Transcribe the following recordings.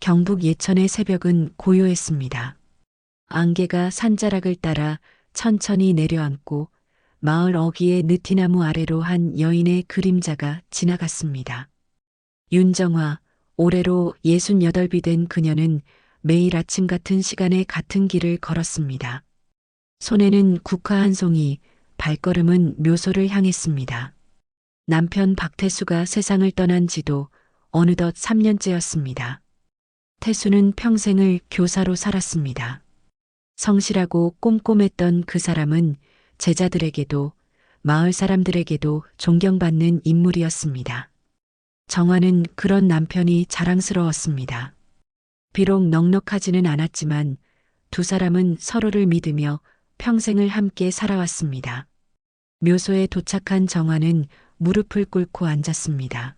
경북 예천의 새벽은 고요했습니다. 안개가 산자락을 따라 천천히 내려앉고 마을 어귀의 느티나무 아래로 한 여인의 그림자가 지나갔습니다. 윤정화, 올해로 68이 된 그녀는 매일 아침 같은 시간에 같은 길을 걸었습니다. 손에는 국화 한 송이, 발걸음은 묘소를 향했습니다. 남편 박태수가 세상을 떠난 지도 어느덧 3년째였습니다. 태수는 평생을 교사로 살았습니다. 성실하고 꼼꼼했던 그 사람은 제자들에게도 마을 사람들에게도 존경받는 인물이었습니다. 정화는 그런 남편이 자랑스러웠습니다. 비록 넉넉하지는 않았지만 두 사람은 서로를 믿으며 평생을 함께 살아왔습니다. 묘소에 도착한 정화는 무릎을 꿇고 앉았습니다.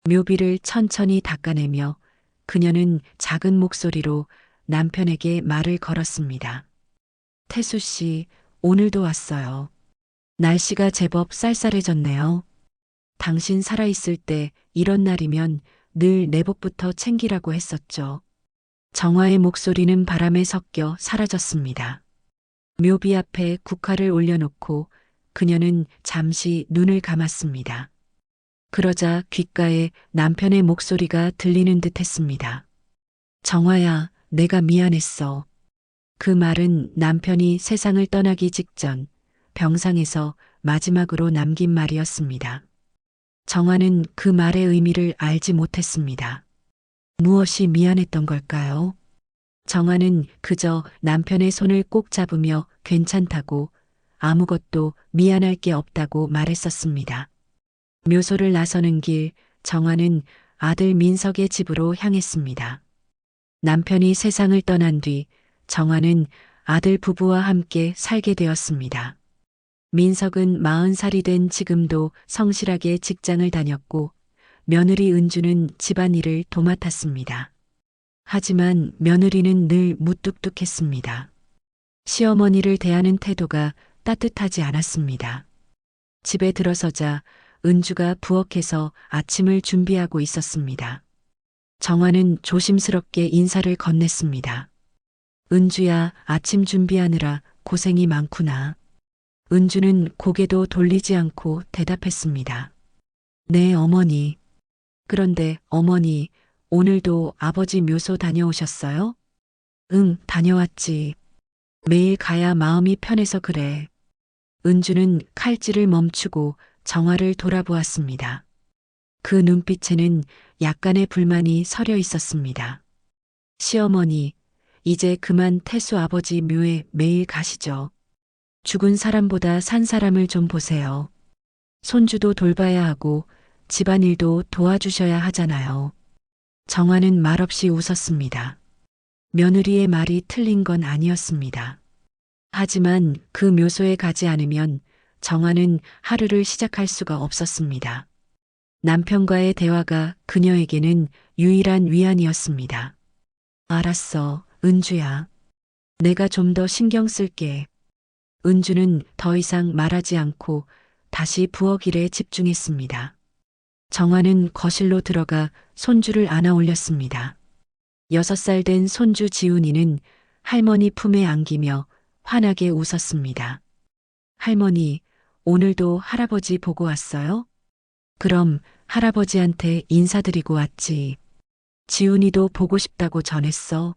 묘비를 천천히 닦아내며 그녀는 작은 목소리로 남편에게 말을 걸었습니다. 태수 씨, 오늘도 왔어요. 날씨가 제법 쌀쌀해졌네요. 당신 살아있을 때 이런 날이면 늘 내복부터 챙기라고 했었죠. 정화의 목소리는 바람에 섞여 사라졌습니다. 묘비 앞에 국화를 올려놓고 그녀는 잠시 눈을 감았습니다. 그러자 귓가에 남편의 목소리가 들리는 듯 했습니다. 정화야, 내가 미안했어. 그 말은 남편이 세상을 떠나기 직전 병상에서 마지막으로 남긴 말이었습니다. 정화는 그 말의 의미를 알지 못했습니다. 무엇이 미안했던 걸까요? 정화는 그저 남편의 손을 꼭 잡으며 괜찮다고 아무것도 미안할 게 없다고 말했었습니다. 묘소를 나서는 길, 정화는 아들 민석의 집으로 향했습니다. 남편이 세상을 떠난 뒤 정화는 아들 부부와 함께 살게 되었습니다. 민석은 40살이 된 지금도 성실하게 직장을 다녔고 며느리 은주는 집안일을 도맡았습니다. 하지만 며느리는 늘 무뚝뚝했습니다. 시어머니를 대하는 태도가 따뜻하지 않았습니다. 집에 들어서자 은주가 부엌에서 아침을 준비하고 있었습니다. 정화는 조심스럽게 인사를 건넸습니다. 은주야, 아침 준비하느라 고생이 많구나. 은주는 고개도 돌리지 않고 대답했습니다. 네, 어머니. 그런데 어머니, 오늘도 아버지 묘소 다녀오셨어요? 응, 다녀왔지. 매일 가야 마음이 편해서 그래. 은주는 칼질을 멈추고 정화를 돌아보았습니다. 그 눈빛에는 약간의 불만이 서려 있었습니다. 시어머니, 이제 그만 태수 아버지 묘에 매일 가시죠. 죽은 사람보다 산 사람을 좀 보세요. 손주도 돌봐야 하고 집안일도 도와주셔야 하잖아요. 정화는 말없이 웃었습니다. 며느리의 말이 틀린 건 아니었습니다. 하지만 그 묘소에 가지 않으면 정화는 하루를 시작할 수가 없었습니다. 남편과의 대화가 그녀에게는 유일한 위안이었습니다. 알았어, 은주야. 내가 좀 더 신경 쓸게. 은주는 더 이상 말하지 않고 다시 부엌 일에 집중했습니다. 정화는 거실로 들어가 손주를 안아 올렸습니다. 6살 된 손주 지훈이는 할머니 품에 안기며 환하게 웃었습니다. 할머니, 오늘도 할아버지 보고 왔어요? 그럼 할아버지한테 인사드리고 왔지. 지훈이도 보고 싶다고 전했어.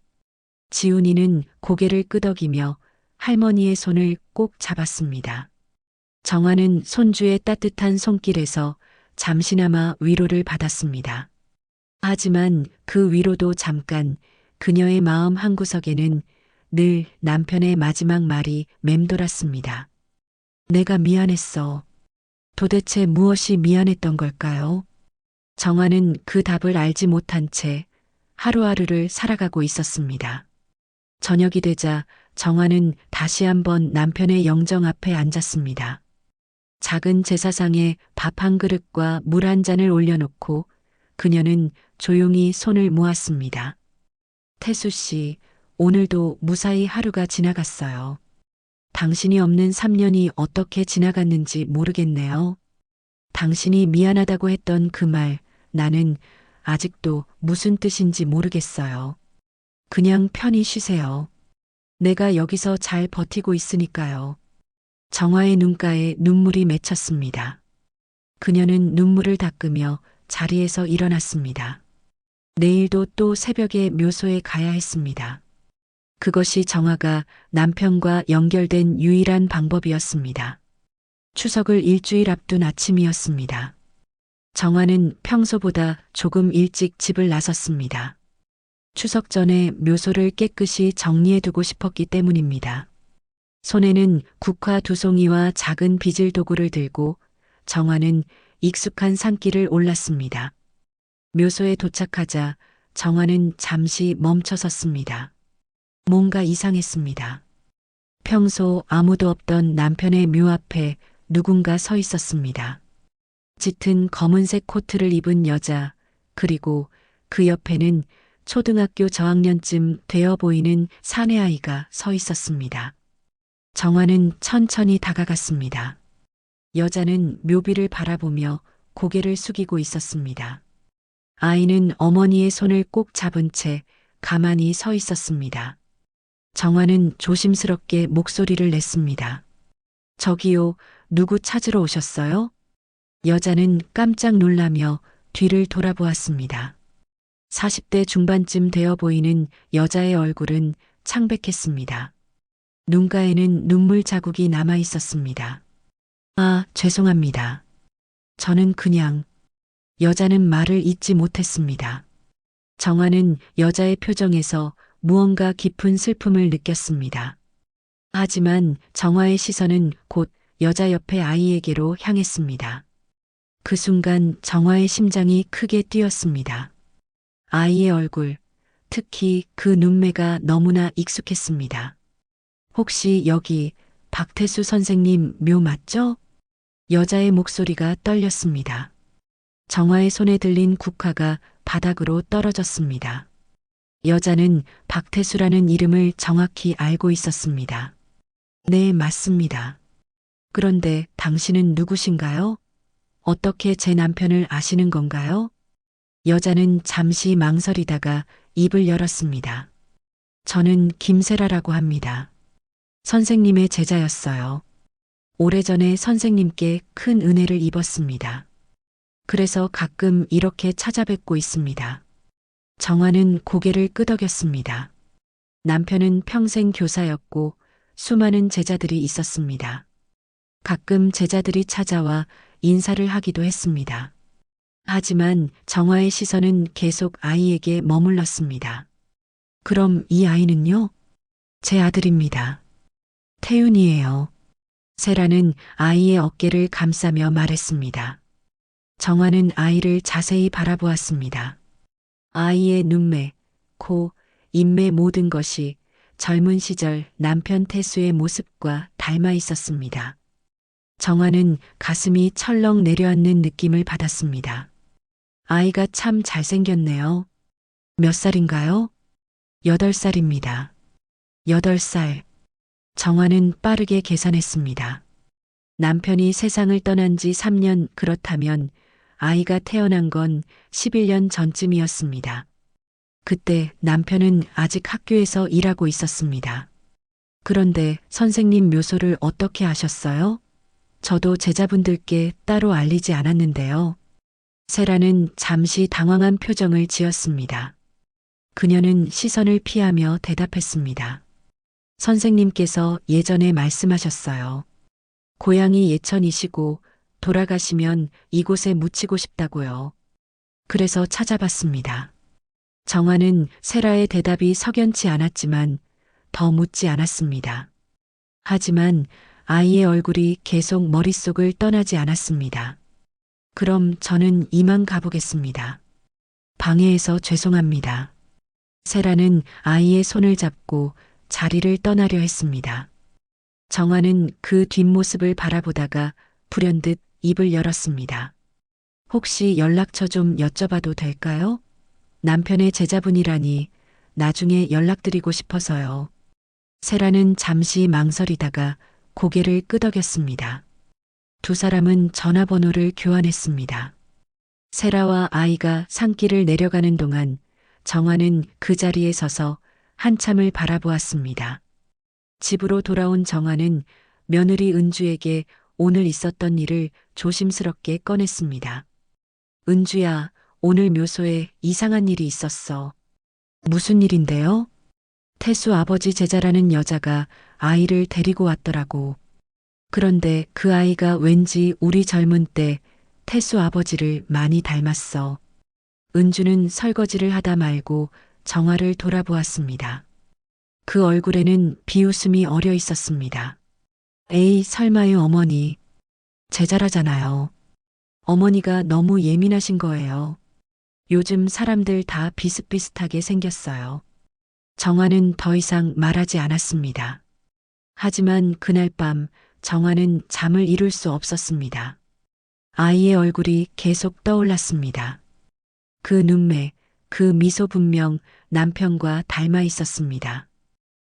지훈이는 고개를 끄덕이며 할머니의 손을 꼭 잡았습니다. 정화는 손주의 따뜻한 손길에서 잠시나마 위로를 받았습니다. 하지만 그 위로도 잠깐 그녀의 마음 한구석에는 늘 남편의 마지막 말이 맴돌았습니다. 내가 미안했어. 도대체 무엇이 미안했던 걸까요? 정화는 그 답을 알지 못한 채 하루하루를 살아가고 있었습니다. 저녁이 되자 정화는 다시 한번 남편의 영정 앞에 앉았습니다. 작은 제사상에 밥 한 그릇과 물 한 잔을 올려놓고 그녀는 조용히 손을 모았습니다. 태수 씨, 오늘도 무사히 하루가 지나갔어요. 당신이 없는 3년이 어떻게 지나갔는지 모르겠네요. 당신이 미안하다고 했던 그 말, 나는 아직도 무슨 뜻인지 모르겠어요. 그냥 편히 쉬세요. 내가 여기서 잘 버티고 있으니까요. 정화의 눈가에 눈물이 맺혔습니다. 그녀는 눈물을 닦으며 자리에서 일어났습니다. 내일도 또 새벽에 묘소에 가야 했습니다. 그것이 정화가 남편과 연결된 유일한 방법이었습니다. 추석을 일주일 앞둔 아침이었습니다. 정화는 평소보다 조금 일찍 집을 나섰습니다. 추석 전에 묘소를 깨끗이 정리해두고 싶었기 때문입니다. 손에는 국화 2송이와 작은 빚을 도구를 들고 정화는 익숙한 산길을 올랐습니다. 묘소에 도착하자 정화는 잠시 멈춰 섰습니다. 뭔가 이상했습니다. 평소 아무도 없던 남편의 묘 앞에 누군가 서 있었습니다. 짙은 검은색 코트를 입은 여자, 그리고 그 옆에는 초등학교 저학년쯤 되어 보이는 사내아이가 서 있었습니다. 정화는 천천히 다가갔습니다. 여자는 묘비를 바라보며 고개를 숙이고 있었습니다. 아이는 어머니의 손을 꼭 잡은 채 가만히 서 있었습니다. 정화는 조심스럽게 목소리를 냈습니다. 저기요, 누구 찾으러 오셨어요? 여자는 깜짝 놀라며 뒤를 돌아보았습니다. 40대 중반쯤 되어 보이는 여자의 얼굴은 창백했습니다. 눈가에는 눈물 자국이 남아 있었습니다. 아, 죄송합니다. 저는 그냥... 여자는 말을 잇지 못했습니다. 정화는 여자의 표정에서 무언가 깊은 슬픔을 느꼈습니다. 하지만 정화의 시선은 곧 여자 옆의 아이에게로 향했습니다. 그 순간 정화의 심장이 크게 뛰었습니다. 아이의 얼굴, 특히 그 눈매가 너무나 익숙했습니다. 혹시 여기 박태수 선생님 묘 맞죠? 여자의 목소리가 떨렸습니다. 정화의 손에 들린 국화가 바닥으로 떨어졌습니다. 여자는 박태수라는 이름을 정확히 알고 있었습니다. 네, 맞습니다. 그런데 당신은 누구신가요? 어떻게 제 남편을 아시는 건가요? 여자는 잠시 망설이다가 입을 열었습니다. 저는 김세라라고 합니다. 선생님의 제자였어요. 오래전에 선생님께 큰 은혜를 입었습니다. 그래서 가끔 이렇게 찾아뵙고 있습니다. 정화는 고개를 끄덕였습니다. 남편은 평생 교사였고 수많은 제자들이 있었습니다. 가끔 제자들이 찾아와 인사를 하기도 했습니다. 하지만 정화의 시선은 계속 아이에게 머물렀습니다. 그럼 이 아이는요? 제 아들입니다. 태윤이에요. 세라는 아이의 어깨를 감싸며 말했습니다. 정화는 아이를 자세히 바라보았습니다. 아이의 눈매, 코, 입매 모든 것이 젊은 시절 남편 태수의 모습과 닮아 있었습니다. 정화는 가슴이 철렁 내려앉는 느낌을 받았습니다. 아이가 참 잘생겼네요. 몇 살인가요? 8살입니다. 8살. 정화는 빠르게 계산했습니다. 남편이 세상을 떠난 지 3년, 그렇다면 아이가 태어난 건 11년 전쯤이었습니다. 그때 남편은 아직 학교에서 일하고 있었습니다. 그런데 선생님 묘소를 어떻게 아셨어요? 저도 제자분들께 따로 알리지 않았는데요. 세라는 잠시 당황한 표정을 지었습니다. 그녀는 시선을 피하며 대답했습니다. 선생님께서 예전에 말씀하셨어요. 고향이 예천이시고 돌아가시면 이곳에 묻히고 싶다고요. 그래서 찾아봤습니다. 정화는 세라의 대답이 석연치 않았지만 더 묻지 않았습니다. 하지만 아이의 얼굴이 계속 머릿속을 떠나지 않았습니다. 그럼 저는 이만 가보겠습니다. 방해해서 죄송합니다. 세라는 아이의 손을 잡고 자리를 떠나려 했습니다. 정화는 그 뒷모습을 바라보다가 불현듯 입을 열었습니다. 혹시 연락처 좀 여쭤봐도 될까요? 남편의 제자분이라니 나중에 연락드리고 싶어서요. 세라는 잠시 망설이다가 고개를 끄덕였습니다. 두 사람은 전화번호를 교환했습니다. 세라와 아이가 산길을 내려가는 동안 정화는 그 자리에 서서 한참을 바라보았습니다. 집으로 돌아온 정화는 며느리 은주에게 오늘 있었던 일을 조심스럽게 꺼냈습니다. 은주야, 오늘 묘소에 이상한 일이 있었어. 무슨 일인데요? 태수 아버지 제자라는 여자가 아이를 데리고 왔더라고. 그런데 그 아이가 왠지 우리 젊은 때 태수 아버지를 많이 닮았어. 은주는 설거지를 하다 말고 정화를 돌아보았습니다. 그 얼굴에는 비웃음이 어려 있었습니다. 에이, 설마요, 어머니. 제자라잖아요. 어머니가 너무 예민하신 거예요. 요즘 사람들 다 비슷비슷하게 생겼어요. 정화는 더 이상 말하지 않았습니다. 하지만 그날 밤 정화는 잠을 이룰 수 없었습니다. 아이의 얼굴이 계속 떠올랐습니다. 그 눈매, 그 미소 분명 남편과 닮아 있었습니다.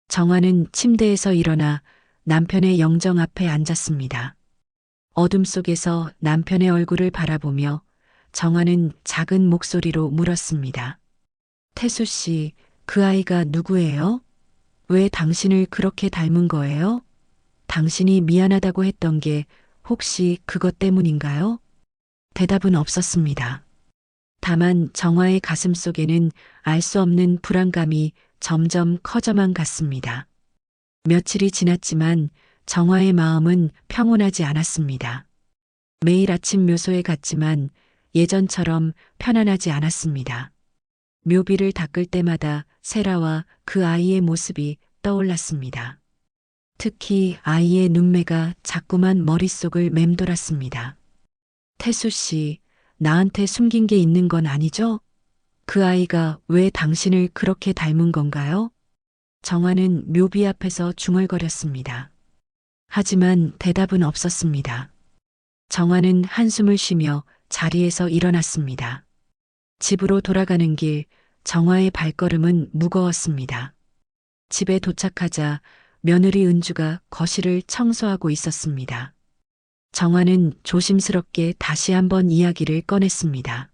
정화는 침대에서 일어나 남편의 영정 앞에 앉았습니다. 어둠 속에서 남편의 얼굴을 바라보며 정화는 작은 목소리로 물었습니다. 태수 씨, 그 아이가 누구예요? 왜 당신을 그렇게 닮은 거예요? 당신이 미안하다고 했던 게 혹시 그것 때문인가요? 대답은 없었습니다. 다만 정화의 가슴 속에는 알 수 없는 불안감이 점점 커져만 갔습니다. 며칠이 지났지만 정화의 마음은 평온하지 않았습니다. 매일 아침 묘소에 갔지만 예전처럼 편안하지 않았습니다. 묘비를 닦을 때마다 세라와 그 아이의 모습이 떠올랐습니다. 특히 아이의 눈매가 자꾸만 머릿속을 맴돌았습니다. 태수 씨, 나한테 숨긴 게 있는 건 아니죠? 그 아이가 왜 당신을 그렇게 닮은 건가요? 정화는 묘비 앞에서 중얼거렸습니다. 하지만 대답은 없었습니다. 정화는 한숨을 쉬며 자리에서 일어났습니다. 집으로 돌아가는 길, 정화의 발걸음은 무거웠습니다. 집에 도착하자 며느리 은주가 거실을 청소하고 있었습니다. 정화는 조심스럽게 다시 한번 이야기를 꺼냈습니다.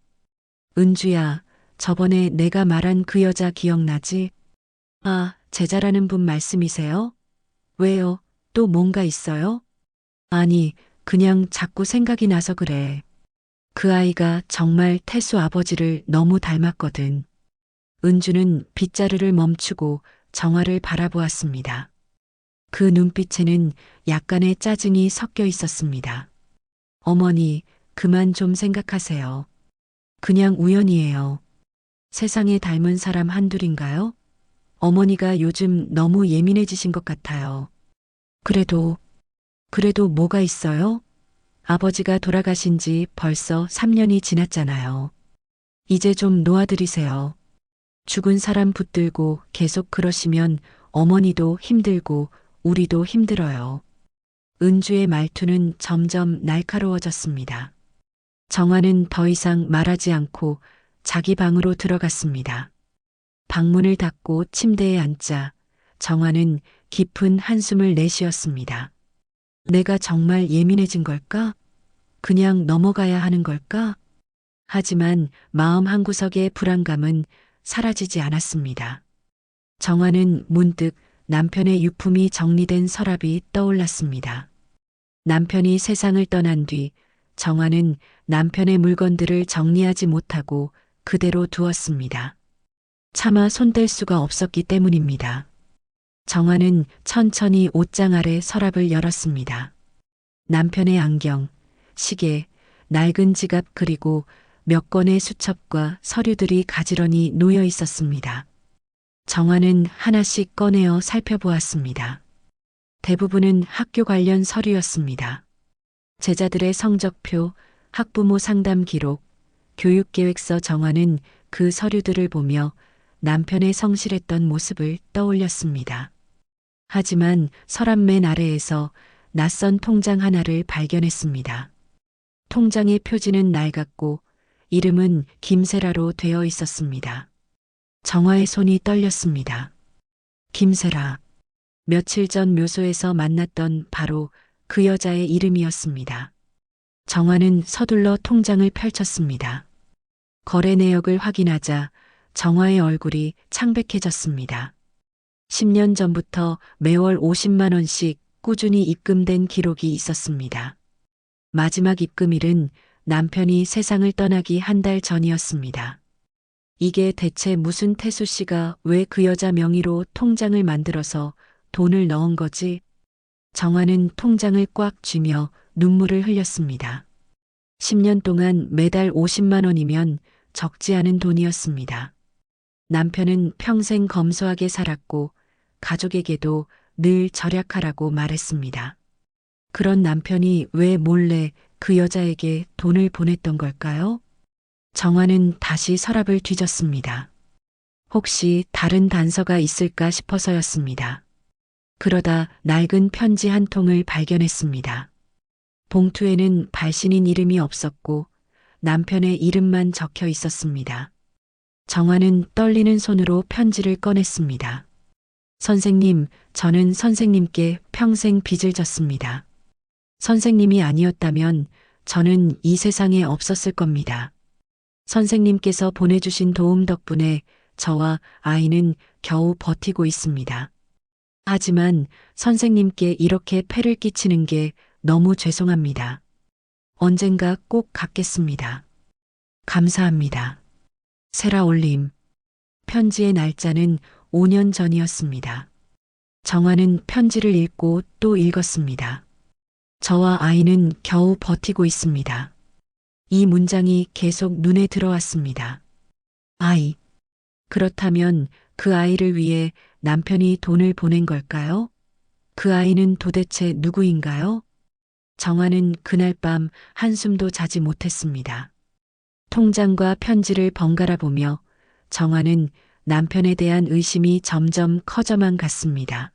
은주야, 저번에 내가 말한 그 여자 기억나지? 아, 제자라는 분 말씀이세요? 왜요? 또 뭔가 있어요? 아니, 그냥 자꾸 생각이 나서 그래. 그 아이가 정말 태수 아버지를 너무 닮았거든. 은주는 빗자루를 멈추고 정화를 바라보았습니다. 그 눈빛에는 약간의 짜증이 섞여 있었습니다. 어머니, 그만 좀 생각하세요. 그냥 우연이에요. 세상에 닮은 사람 한둘인가요? 어머니가 요즘 너무 예민해지신 것 같아요. 그래도 뭐가 있어요? 아버지가 돌아가신 지 벌써 3년이 지났잖아요. 이제 좀 놓아드리세요. 죽은 사람 붙들고 계속 그러시면 어머니도 힘들고 우리도 힘들어요. 은주의 말투는 점점 날카로워졌습니다. 정화는 더 이상 말하지 않고 자기 방으로 들어갔습니다. 방문을 닫고 침대에 앉자 정화는 깊은 한숨을 내쉬었습니다. 내가 정말 예민해진 걸까? 그냥 넘어가야 하는 걸까? 하지만 마음 한구석의 불안감은 사라지지 않았습니다. 정화는 문득 남편의 유품이 정리된 서랍이 떠올랐습니다. 남편이 세상을 떠난 뒤 정화는 남편의 물건들을 정리하지 못하고 그대로 두었습니다. 차마 손댈 수가 없었기 때문입니다. 정화는 천천히 옷장 아래 서랍을 열었습니다. 남편의 안경, 시계, 낡은 지갑 그리고 몇 건의 수첩과 서류들이 가지런히 놓여 있었습니다. 정화는 하나씩 꺼내어 살펴보았습니다. 대부분은 학교 관련 서류였습니다. 제자들의 성적표, 학부모 상담 기록, 교육계획서. 정화는 그 서류들을 보며 남편의 성실했던 모습을 떠올렸습니다. 하지만 서랍 맨 아래에서 낯선 통장 하나를 발견했습니다. 통장의 표지는 낡았고 이름은 김세라로 되어 있었습니다. 정화의 손이 떨렸습니다. 김세라. 며칠 전 묘소에서 만났던 바로 그 여자의 이름이었습니다. 정화는 서둘러 통장을 펼쳤습니다. 거래 내역을 확인하자 정화의 얼굴이 창백해졌습니다. 10년 전부터 매월 50만 원씩 꾸준히 입금된 기록이 있었습니다. 마지막 입금일은 남편이 세상을 떠나기 한 달 전이었습니다. 이게 대체 무슨 태수 씨가 왜 그 여자 명의로 통장을 만들어서 돈을 넣은 거지? 정화는 통장을 꽉 쥐며 눈물을 흘렸습니다. 10년 동안 매달 50만 원이면 적지 않은 돈이었습니다. 남편은 평생 검소하게 살았고 가족에게도 늘 절약하라고 말했습니다. 그런 남편이 왜 몰래 그 여자에게 돈을 보냈던 걸까요? 정화는 다시 서랍을 뒤졌습니다. 혹시 다른 단서가 있을까 싶어서였습니다. 그러다 낡은 편지 한 통을 발견했습니다. 봉투에는 발신인 이름이 없었고 남편의 이름만 적혀 있었습니다. 정화는 떨리는 손으로 편지를 꺼냈습니다. 선생님, 저는 선생님께 평생 빚을 졌습니다. 선생님이 아니었다면 저는 이 세상에 없었을 겁니다. 선생님께서 보내주신 도움 덕분에 저와 아이는 겨우 버티고 있습니다. 하지만 선생님께 이렇게 폐를 끼치는 게 너무 죄송합니다. 언젠가 꼭 갚겠습니다. 감사합니다. 세라 올림. 편지의 날짜는 5년 전이었습니다. 정화는 편지를 읽고 또 읽었습니다. 저와 아이는 겨우 버티고 있습니다. 이 문장이 계속 눈에 들어왔습니다. 아이. 그렇다면 그 아이를 위해 남편이 돈을 보낸 걸까요? 그 아이는 도대체 누구인가요? 정화는 그날 밤 한숨도 자지 못했습니다. 통장과 편지를 번갈아 보며 정화는 남편에 대한 의심이 점점 커져만 갔습니다.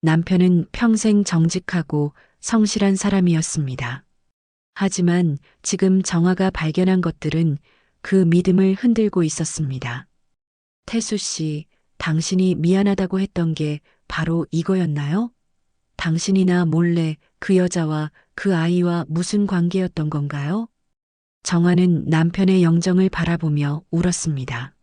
남편은 평생 정직하고 성실한 사람이었습니다. 하지만 지금 정화가 발견한 것들은 그 믿음을 흔들고 있었습니다. 태수 씨, 당신이 미안하다고 했던 게 바로 이거였나요? 당신이나 몰래 그 여자와 그 아이와 무슨 관계였던 건가요? 정화는 남편의 영정을 바라보며 울었습니다.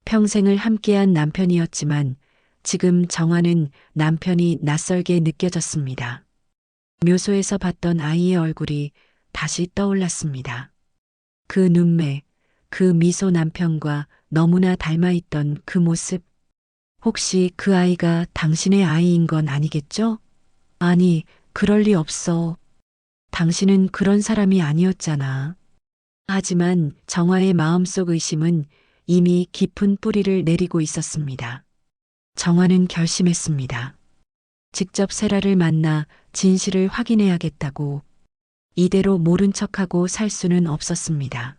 평생을 함께한 남편이었지만 지금 정화는 남편이 낯설게 느껴졌습니다. 묘소에서 봤던 아이의 얼굴이 다시 떠올랐습니다. 그 눈매, 그 미소 남편과 너무나 닮아있던 그 모습. 혹시 그 아이가 당신의 아이인 건 아니겠죠? 아니, 그럴 리 없어. 당신은 그런 사람이 아니었잖아. 하지만 정화의 마음속 의심은 이미 깊은 뿌리를 내리고 있었습니다. 정화는 결심했습니다. 직접 세라를 만나 진실을 확인해야겠다고. 이대로 모른 척하고 살 수는 없었습니다.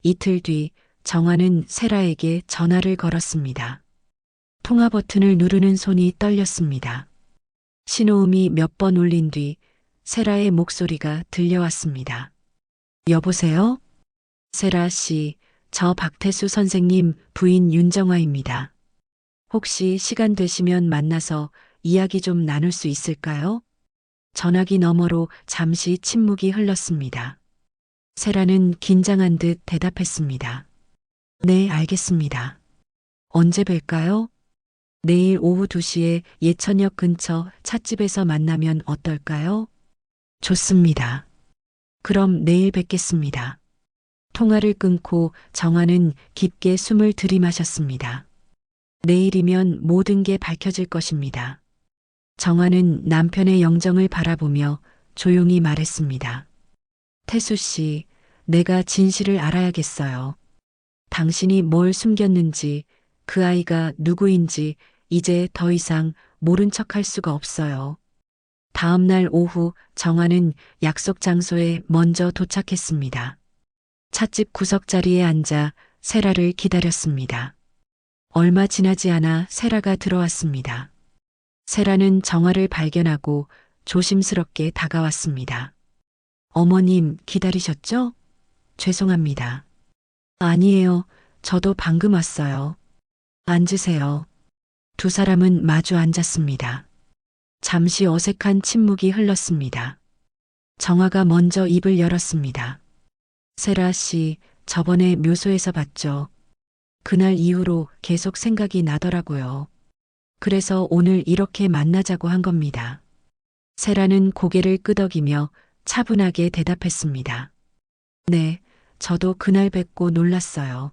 이틀 뒤 정화는 세라에게 전화를 걸었습니다. 통화 버튼을 누르는 손이 떨렸습니다. 신호음이 몇 번 울린 뒤 세라의 목소리가 들려왔습니다. 여보세요? 세라 씨, 저 박태수 선생님 부인 윤정화입니다. 혹시 시간 되시면 만나서 이야기 좀 나눌 수 있을까요? 전화기 너머로 잠시 침묵이 흘렀습니다. 세라는 긴장한 듯 대답했습니다. 네, 알겠습니다. 언제 뵐까요? 내일 오후 2시에 예천역 근처 찻집에서 만나면 어떨까요? 좋습니다. 그럼 내일 뵙겠습니다. 통화를 끊고 정화는 깊게 숨을 들이마셨습니다. 내일이면 모든 게 밝혀질 것입니다. 정화는 남편의 영정을 바라보며 조용히 말했습니다. 태수 씨, 내가 진실을 알아야겠어요. 당신이 뭘 숨겼는지, 그 아이가 누구인지 이제 더 이상 모른 척할 수가 없어요. 다음 날 오후 정화는 약속 장소에 먼저 도착했습니다. 찻집 구석자리에 앉아 세라를 기다렸습니다. 얼마 지나지 않아 세라가 들어왔습니다. 세라는 정화를 발견하고 조심스럽게 다가왔습니다. 어머님 기다리셨죠? 죄송합니다. 아니에요. 저도 방금 왔어요. 앉으세요. 두 사람은 마주 앉았습니다. 잠시 어색한 침묵이 흘렀습니다. 정화가 먼저 입을 열었습니다. 세라 씨, 저번에 묘소에서 봤죠. 그날 이후로 계속 생각이 나더라고요. 그래서 오늘 이렇게 만나자고 한 겁니다. 세라는 고개를 끄덕이며 차분하게 대답했습니다. 네, 저도 그날 뵙고 놀랐어요.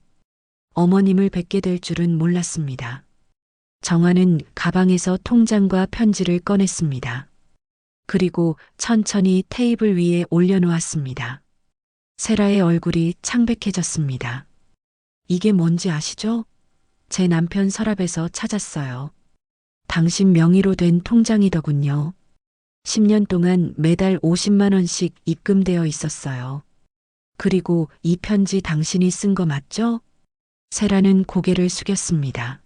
어머님을 뵙게 될 줄은 몰랐습니다. 정화는 가방에서 통장과 편지를 꺼냈습니다. 그리고 천천히 테이블 위에 올려놓았습니다. 세라의 얼굴이 창백해졌습니다. 이게 뭔지 아시죠? 제 남편 서랍에서 찾았어요. 당신 명의로 된 통장이더군요. 10년 동안 매달 50만 원씩 입금되어 있었어요. 그리고 이 편지 당신이 쓴 거 맞죠? 세라는 고개를 숙였습니다.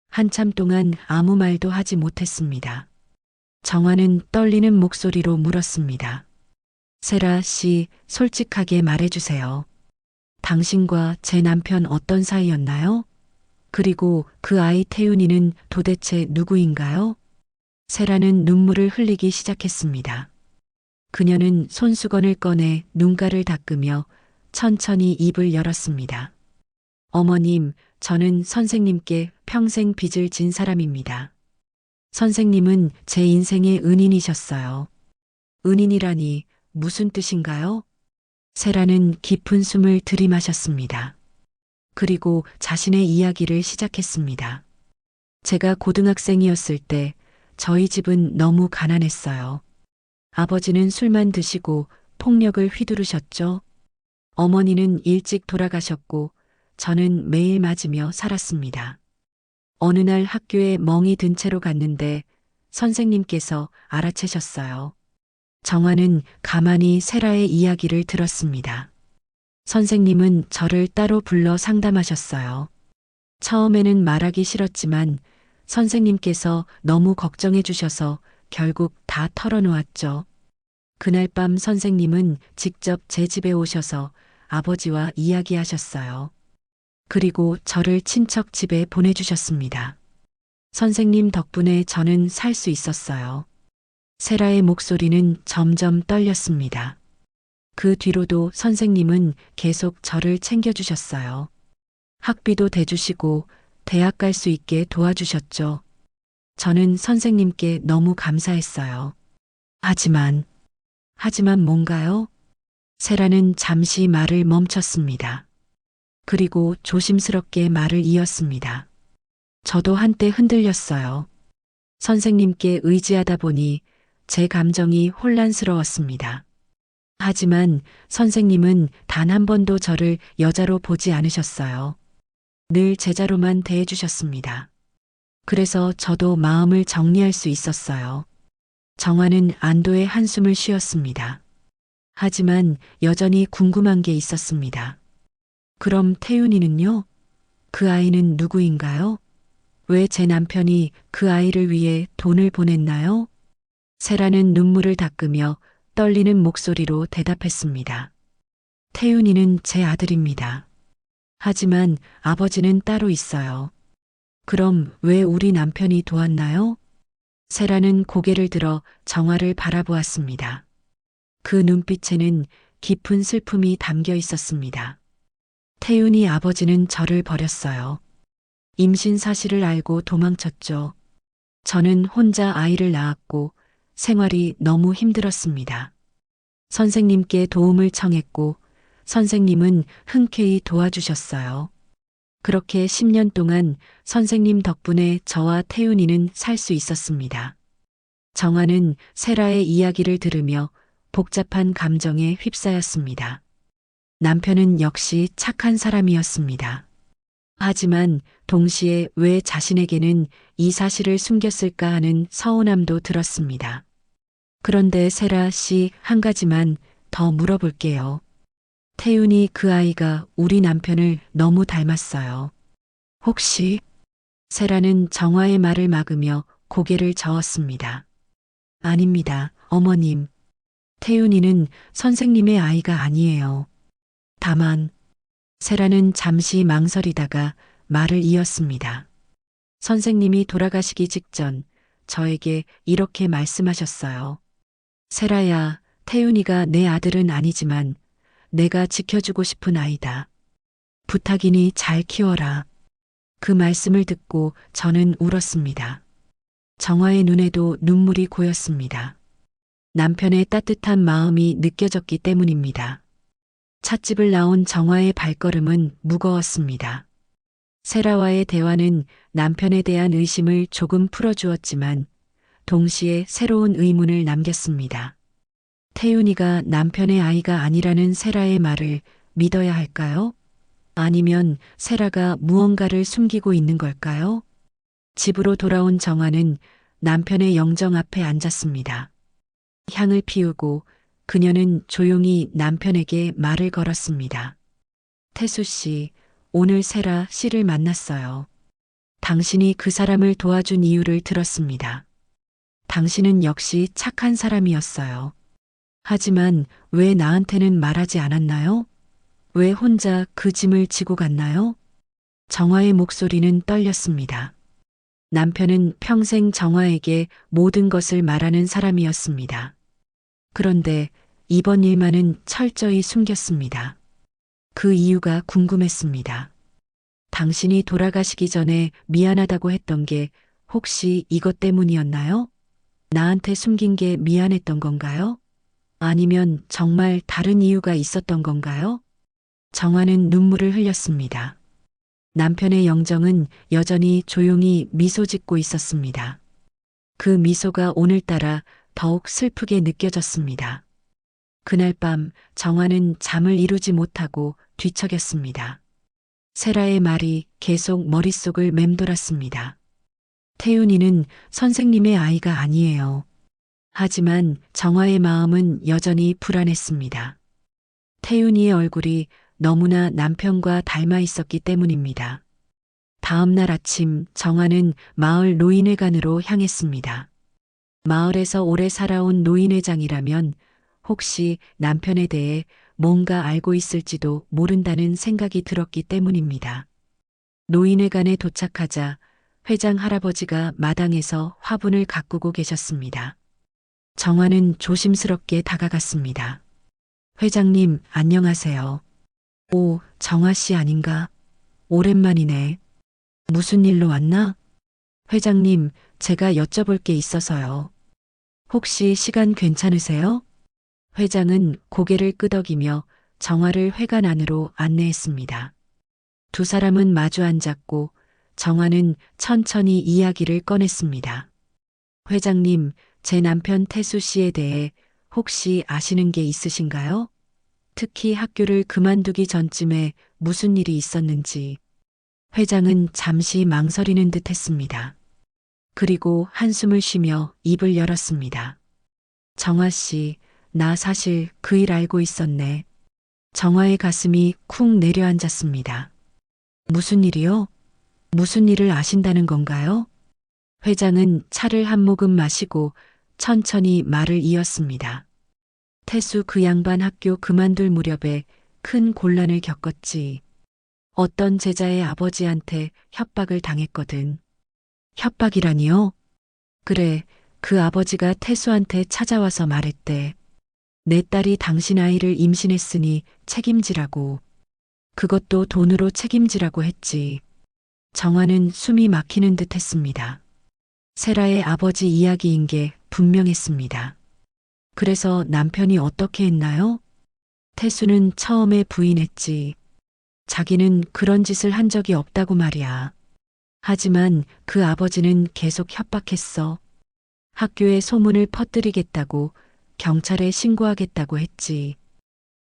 한참 동안 아무 말도 하지 못했습니다. 정화는 떨리는 목소리로 물었습니다. 세라 씨, 솔직하게 말해주세요. 당신과 제 남편 어떤 사이였나요? 그리고 그 아이 태윤이는 도대체 누구인가요? 세라는 눈물을 흘리기 시작했습니다. 그녀는 손수건을 꺼내 눈가를 닦으며 천천히 입을 열었습니다. 어머님, 저는 선생님께 평생 빚을 진 사람입니다. 선생님은 제 인생의 은인이셨어요. 은인이라니 무슨 뜻인가요? 세라는 깊은 숨을 들이마셨습니다. 그리고 자신의 이야기를 시작했습니다. 제가 고등학생이었을 때 저희 집은 너무 가난했어요. 아버지는 술만 드시고 폭력을 휘두르셨죠. 어머니는 일찍 돌아가셨고 저는 매일 맞으며 살았습니다. 어느 날 학교에 멍이 든 채로 갔는데 선생님께서 알아채셨어요. 정화는 가만히 세라의 이야기를 들었습니다. 선생님은 저를 따로 불러 상담하셨어요. 처음에는 말하기 싫었지만 선생님께서 너무 걱정해 주셔서 결국 다 털어놓았죠. 그날 밤 선생님은 직접 제 집에 오셔서 아버지와 이야기하셨어요. 그리고 저를 친척 집에 보내주셨습니다. 선생님 덕분에 저는 살 수 있었어요. 세라의 목소리는 점점 떨렸습니다. 그 뒤로도 선생님은 계속 저를 챙겨주셨어요. 학비도 대주시고 대학 갈 수 있게 도와주셨죠. 저는 선생님께 너무 감사했어요. 하지만 뭔가요? 세라는 잠시 말을 멈췄습니다. 그리고 조심스럽게 말을 이었습니다. 저도 한때 흔들렸어요. 선생님께 의지하다 보니 제 감정이 혼란스러웠습니다. 하지만 선생님은 단 한 번도 저를 여자로 보지 않으셨어요. 늘 제자로만 대해주셨습니다. 그래서 저도 마음을 정리할 수 있었어요. 정화는 안도의 한숨을 쉬었습니다. 하지만 여전히 궁금한 게 있었습니다. 그럼 태윤이는요? 그 아이는 누구인가요? 왜 제 남편이 그 아이를 위해 돈을 보냈나요? 세라는 눈물을 닦으며 떨리는 목소리로 대답했습니다. 태윤이는 제 아들입니다. 하지만 아버지는 따로 있어요. 그럼 왜 우리 남편이 도왔나요? 세라는 고개를 들어 정화를 바라보았습니다. 그 눈빛에는 깊은 슬픔이 담겨 있었습니다. 태윤이 아버지는 저를 버렸어요. 임신 사실을 알고 도망쳤죠. 저는 혼자 아이를 낳았고 생활이 너무 힘들었습니다. 선생님께 도움을 청했고 선생님은 흔쾌히 도와주셨어요. 그렇게 10년 동안 선생님 덕분에 저와 태윤이는 살 수 있었습니다. 정화는 세라의 이야기를 들으며 복잡한 감정에 휩싸였습니다. 남편은 역시 착한 사람이었습니다. 하지만 동시에 왜 자신에게는 이 사실을 숨겼을까 하는 서운함도 들었습니다. 그런데 세라 씨, 한 가지만 더 물어볼게요. 태윤이 그 아이가 우리 남편을 너무 닮았어요. 혹시? 세라는 정화의 말을 막으며 고개를 저었습니다. 아닙니다, 어머님. 태윤이는 선생님의 아이가 아니에요. 다만, 세라는 잠시 망설이다가 말을 이었습니다. 선생님이 돌아가시기 직전 저에게 이렇게 말씀하셨어요. 세라야, 태윤이가 내 아들은 아니지만 내가 지켜주고 싶은 아이다. 부탁이니 잘 키워라. 그 말씀을 듣고 저는 울었습니다. 정화의 눈에도 눈물이 고였습니다. 남편의 따뜻한 마음이 느껴졌기 때문입니다. 찻집을 나온 정화의 발걸음은 무거웠습니다. 세라와의 대화는 남편에 대한 의심을 조금 풀어주었지만 동시에 새로운 의문을 남겼습니다. 태윤이가 남편의 아이가 아니라는 세라의 말을 믿어야 할까요? 아니면 세라가 무언가를 숨기고 있는 걸까요? 집으로 돌아온 정화는 남편의 영정 앞에 앉았습니다. 향을 피우고 그녀는 조용히 남편에게 말을 걸었습니다. 태수 씨, 오늘 세라 씨를 만났어요. 당신이 그 사람을 도와준 이유를 들었습니다. 당신은 역시 착한 사람이었어요. 하지만 왜 나한테는 말하지 않았나요? 왜 혼자 그 짐을 지고 갔나요? 정화의 목소리는 떨렸습니다. 남편은 평생 정화에게 모든 것을 말하는 사람이었습니다. 그런데 이번 일만은 철저히 숨겼습니다. 그 이유가 궁금했습니다. 당신이 돌아가시기 전에 미안하다고 했던 게 혹시 이것 때문이었나요? 나한테 숨긴 게 미안했던 건가요? 아니면 정말 다른 이유가 있었던 건가요? 정화는 눈물을 흘렸습니다. 남편의 영정은 여전히 조용히 미소 짓고 있었습니다. 그 미소가 오늘따라 더욱 슬프게 느껴졌습니다. 그날 밤 정화는 잠을 이루지 못하고 뒤척였습니다. 세라의 말이 계속 머릿속을 맴돌았습니다. 태윤이는 선생님의 아이가 아니에요. 하지만 정화의 마음은 여전히 불안했습니다. 태윤이의 얼굴이 너무나 남편과 닮아 있었기 때문입니다. 다음 날 아침 정화는 마을 노인회관으로 향했습니다. 마을에서 오래 살아온 노인회장이라면 혹시 남편에 대해 뭔가 알고 있을지도 모른다는 생각이 들었기 때문입니다. 노인회관에 도착하자 회장 할아버지가 마당에서 화분을 가꾸고 계셨습니다. 정화는 조심스럽게 다가갔습니다. 회장님, 안녕하세요. 오, 정화 씨 아닌가? 오랜만이네. 무슨 일로 왔나? 회장님, 제가 여쭤볼 게 있어서요. 혹시 시간 괜찮으세요? 회장은 고개를 끄덕이며 정화를 회관 안으로 안내했습니다. 두 사람은 마주 앉았고 정화는 천천히 이야기를 꺼냈습니다. 회장님, 제 남편 태수 씨에 대해 혹시 아시는 게 있으신가요? 특히 학교를 그만두기 전쯤에 무슨 일이 있었는지. 회장은 잠시 망설이는 듯 했습니다. 그리고 한숨을 쉬며 입을 열었습니다. 정화 씨, 나 사실 그 일 알고 있었네. 정화의 가슴이 쿵 내려앉았습니다. 무슨 일이요? 무슨 일을 아신다는 건가요? 회장은 차를 한 모금 마시고 천천히 말을 이었습니다. 태수 그 양반 학교 그만둘 무렵에 큰 곤란을 겪었지. 어떤 제자의 아버지한테 협박을 당했거든. 협박이라니요? 그래, 그 아버지가 태수한테 찾아와서 말했대. 내 딸이 당신 아이를 임신했으니 책임지라고. 그것도 돈으로 책임지라고 했지. 정화는 숨이 막히는 듯 했습니다. 세라의 아버지 이야기인 게 분명했습니다. 그래서 남편이 어떻게 했나요? 태수는 처음에 부인했지. 자기는 그런 짓을 한 적이 없다고 말이야. 하지만 그 아버지는 계속 협박했어. 학교에 소문을 퍼뜨리겠다고, 경찰에 신고하겠다고 했지.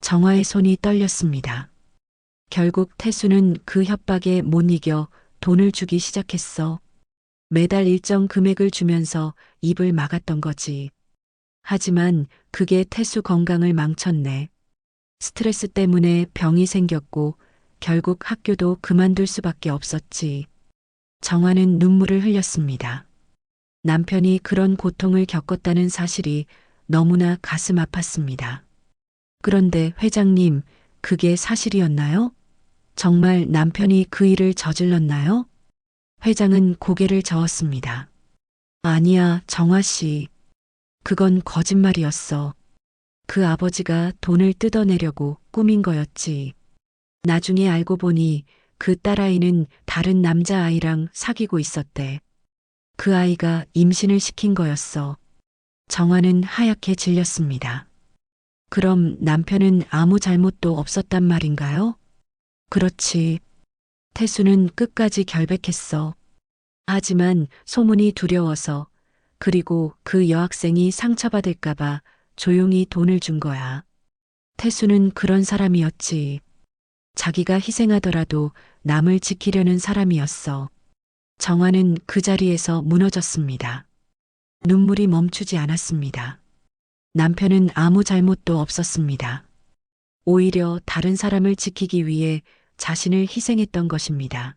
정화의 손이 떨렸습니다. 결국 태수는 그 협박에 못 이겨 돈을 주기 시작했어. 매달 일정 금액을 주면서 입을 막았던 거지. 하지만 그게 태수 건강을 망쳤네. 스트레스 때문에 병이 생겼고 결국 학교도 그만둘 수밖에 없었지. 정화는 눈물을 흘렸습니다. 남편이 그런 고통을 겪었다는 사실이 너무나 가슴 아팠습니다. 그런데 회장님, 그게 사실이었나요? 정말 남편이 그 일을 저질렀나요? 회장은 고개를 저었습니다. 아니야, 정화 씨. 그건 거짓말이었어. 그 아버지가 돈을 뜯어내려고 꾸민 거였지. 나중에 알고 보니 그 딸아이는 다른 남자아이랑 사귀고 있었대. 그 아이가 임신을 시킨 거였어. 정화는 하얗게 질렸습니다. 그럼 남편은 아무 잘못도 없었단 말인가요? 그렇지. 태수는 끝까지 결백했어. 하지만 소문이 두려워서, 그리고 그 여학생이 상처받을까봐 조용히 돈을 준 거야. 태수는 그런 사람이었지. 자기가 희생하더라도 남을 지키려는 사람이었어. 정화는 그 자리에서 무너졌습니다. 눈물이 멈추지 않았습니다. 남편은 아무 잘못도 없었습니다. 오히려 다른 사람을 지키기 위해 자신을 희생했던 것입니다.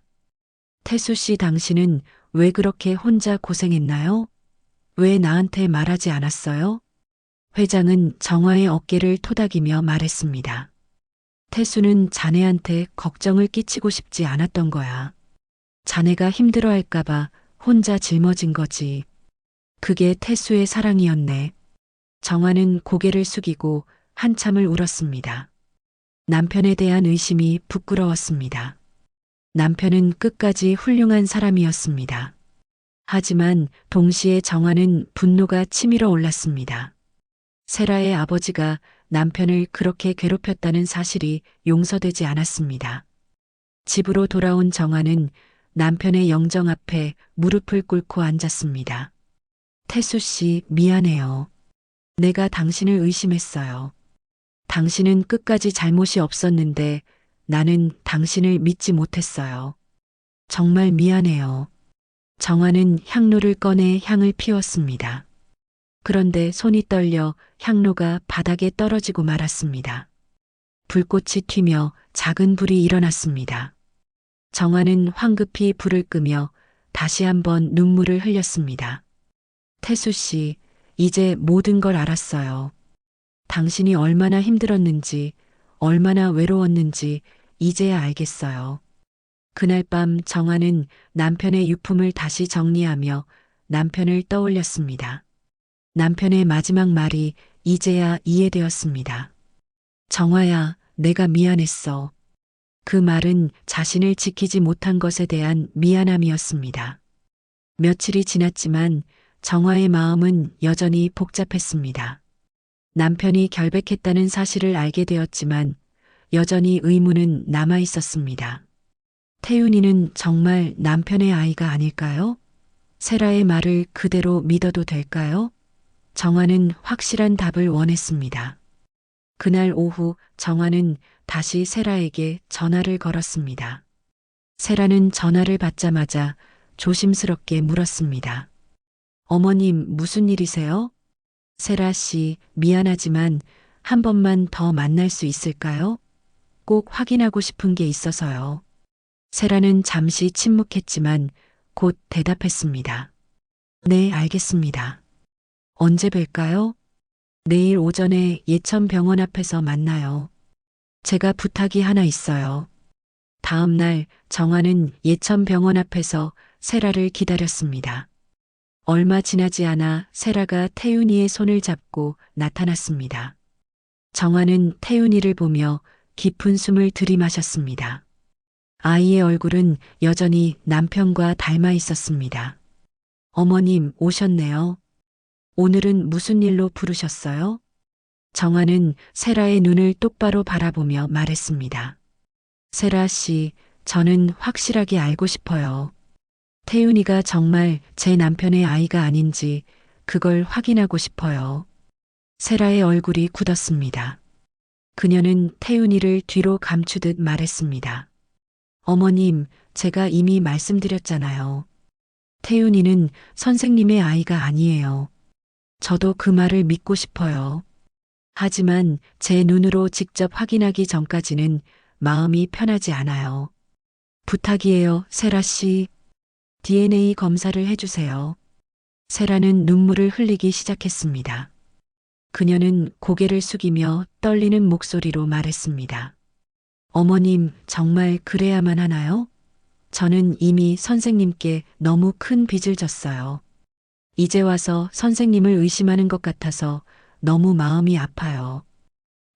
태수 씨, 당신은 왜 그렇게 혼자 고생했나요? 왜 나한테 말하지 않았어요? 회장은 정화의 어깨를 토닥이며 말했습니다. 태수는 자네한테 걱정을 끼치고 싶지 않았던 거야. 자네가 힘들어할까봐 혼자 짊어진 거지. 그게 태수의 사랑이었네. 정화는 고개를 숙이고 한참을 울었습니다. 남편에 대한 의심이 부끄러웠습니다. 남편은 끝까지 훌륭한 사람이었습니다. 하지만 동시에 정화는 분노가 치밀어 올랐습니다. 세라의 아버지가 남편을 그렇게 괴롭혔다는 사실이 용서되지 않았습니다. 집으로 돌아온 정화는 남편의 영정 앞에 무릎을 꿇고 앉았습니다. 태수 씨, 미안해요. 내가 당신을 의심했어요. 당신은 끝까지 잘못이 없었는데 나는 당신을 믿지 못했어요. 정말 미안해요. 정화는 향로를 꺼내 향을 피웠습니다. 그런데 손이 떨려 향로가 바닥에 떨어지고 말았습니다. 불꽃이 튀며 작은 불이 일어났습니다. 정화는 황급히 불을 끄며 다시 한번 눈물을 흘렸습니다. 태수 씨, 이제 모든 걸 알았어요. 당신이 얼마나 힘들었는지, 얼마나 외로웠는지 이제야 알겠어요. 그날 밤 정화는 남편의 유품을 다시 정리하며 남편을 떠올렸습니다. 남편의 마지막 말이 이제야 이해되었습니다. 정화야, 내가 미안했어. 그 말은 자신을 지키지 못한 것에 대한 미안함이었습니다. 며칠이 지났지만 정화의 마음은 여전히 복잡했습니다. 남편이 결백했다는 사실을 알게 되었지만 여전히 의문은 남아 있었습니다. 태윤이는 정말 남편의 아이가 아닐까요? 세라의 말을 그대로 믿어도 될까요? 정화는 확실한 답을 원했습니다. 그날 오후 정화는 다시 세라에게 전화를 걸었습니다. 세라는 전화를 받자마자 조심스럽게 물었습니다. 어머님, 무슨 일이세요? 세라 씨, 미안하지만 한 번만 더 만날 수 있을까요? 꼭 확인하고 싶은 게 있어서요. 세라는 잠시 침묵했지만 곧 대답했습니다. 네, 알겠습니다. 언제 뵐까요? 내일 오전에 예천병원 앞에서 만나요. 제가 부탁이 하나 있어요. 다음 날 정화는 예천병원 앞에서 세라를 기다렸습니다. 얼마 지나지 않아 세라가 태윤이의 손을 잡고 나타났습니다. 정화는 태윤이를 보며 깊은 숨을 들이마셨습니다. 아이의 얼굴은 여전히 남편과 닮아 있었습니다. 어머님, 오셨네요. 오늘은 무슨 일로 부르셨어요? 정화는 세라의 눈을 똑바로 바라보며 말했습니다. 세라 씨, 저는 확실하게 알고 싶어요. 태윤이가 정말 제 남편의 아이가 아닌지 그걸 확인하고 싶어요. 세라의 얼굴이 굳었습니다. 그녀는 태윤이를 뒤로 감추듯 말했습니다. 어머님, 제가 이미 말씀드렸잖아요. 태윤이는 선생님의 아이가 아니에요. 저도 그 말을 믿고 싶어요. 하지만 제 눈으로 직접 확인하기 전까지는 마음이 편하지 않아요. 부탁이에요, 세라 씨. DNA 검사를 해주세요. 세라는 눈물을 흘리기 시작했습니다. 그녀는 고개를 숙이며 떨리는 목소리로 말했습니다. 어머님, 정말 그래야만 하나요? 저는 이미 선생님께 너무 큰 빚을 졌어요. 이제 와서 선생님을 의심하는 것 같아서 너무 마음이 아파요.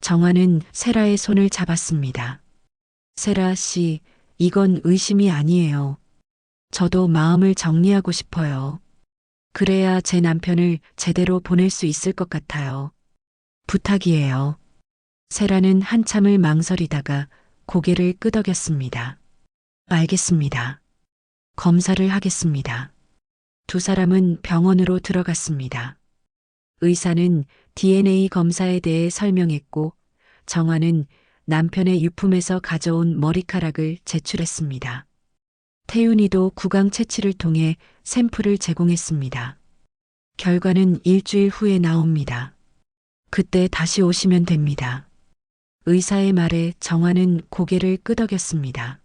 정화는 세라의 손을 잡았습니다. 세라 씨, 이건 의심이 아니에요. 저도 마음을 정리하고 싶어요. 그래야 제 남편을 제대로 보낼 수 있을 것 같아요. 부탁이에요. 세라는 한참을 망설이다가 고개를 끄덕였습니다. 알겠습니다. 검사를 하겠습니다. 두 사람은 병원으로 들어갔습니다. 의사는 DNA 검사에 대해 설명했고 정화는 남편의 유품에서 가져온 머리카락을 제출했습니다. 태윤이도 구강 채취를 통해 샘플을 제공했습니다. 결과는 일주일 후에 나옵니다. 그때 다시 오시면 됩니다. 의사의 말에 정화는 고개를 끄덕였습니다.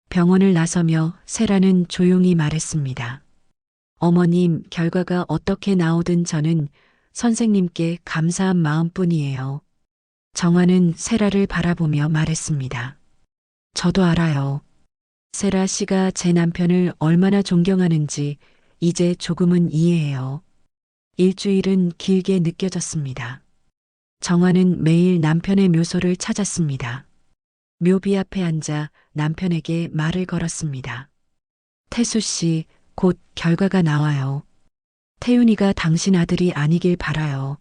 병원을 나서며 세라는 조용히 말했습니다. 어머님, 결과가 어떻게 나오든 저는 선생님께 감사한 마음뿐이에요. 정화는 세라를 바라보며 말했습니다. 저도 알아요. 세라 씨가 제 남편을 얼마나 존경하는지 이제 조금은 이해해요. 일주일은 길게 느껴졌습니다. 정화는 매일 남편의 묘소를 찾았습니다. 묘비 앞에 앉아 남편에게 말을 걸었습니다. 태수 씨, 곧 결과가 나와요. 태윤이가 당신 아들이 아니길 바라요.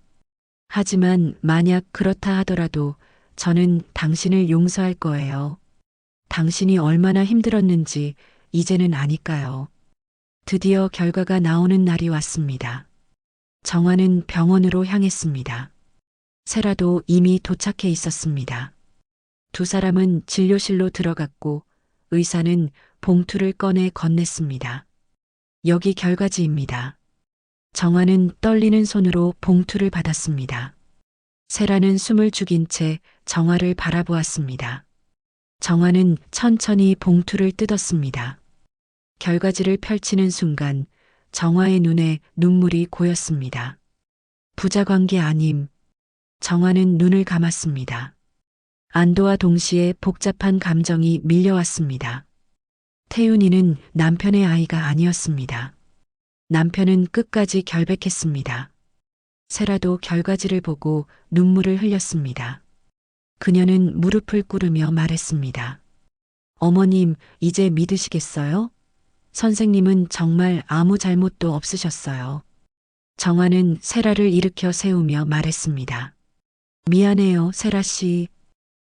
하지만 만약 그렇다 하더라도 저는 당신을 용서할 거예요. 당신이 얼마나 힘들었는지 이제는 아니까요. 드디어 결과가 나오는 날이 왔습니다. 정화는 병원으로 향했습니다. 세라도 이미 도착해 있었습니다. 두 사람은 진료실로 들어갔고 의사는 봉투를 꺼내 건넸습니다. 여기 결과지입니다. 정화는 떨리는 손으로 봉투를 받았습니다. 세라는 숨을 죽인 채 정화를 바라보았습니다. 정화는 천천히 봉투를 뜯었습니다. 결과지를 펼치는 순간 정화의 눈에 눈물이 고였습니다. 부자관계 아님. 정화는 눈을 감았습니다. 안도와 동시에 복잡한 감정이 밀려왔습니다. 태윤이는 남편의 아이가 아니었습니다. 남편은 끝까지 결백했습니다. 세라도 결과지를 보고 눈물을 흘렸습니다. 그녀는 무릎을 꿇으며 말했습니다. 어머님, 이제 믿으시겠어요? 선생님은 정말 아무 잘못도 없으셨어요. 정화는 세라를 일으켜 세우며 말했습니다. 미안해요, 세라 씨.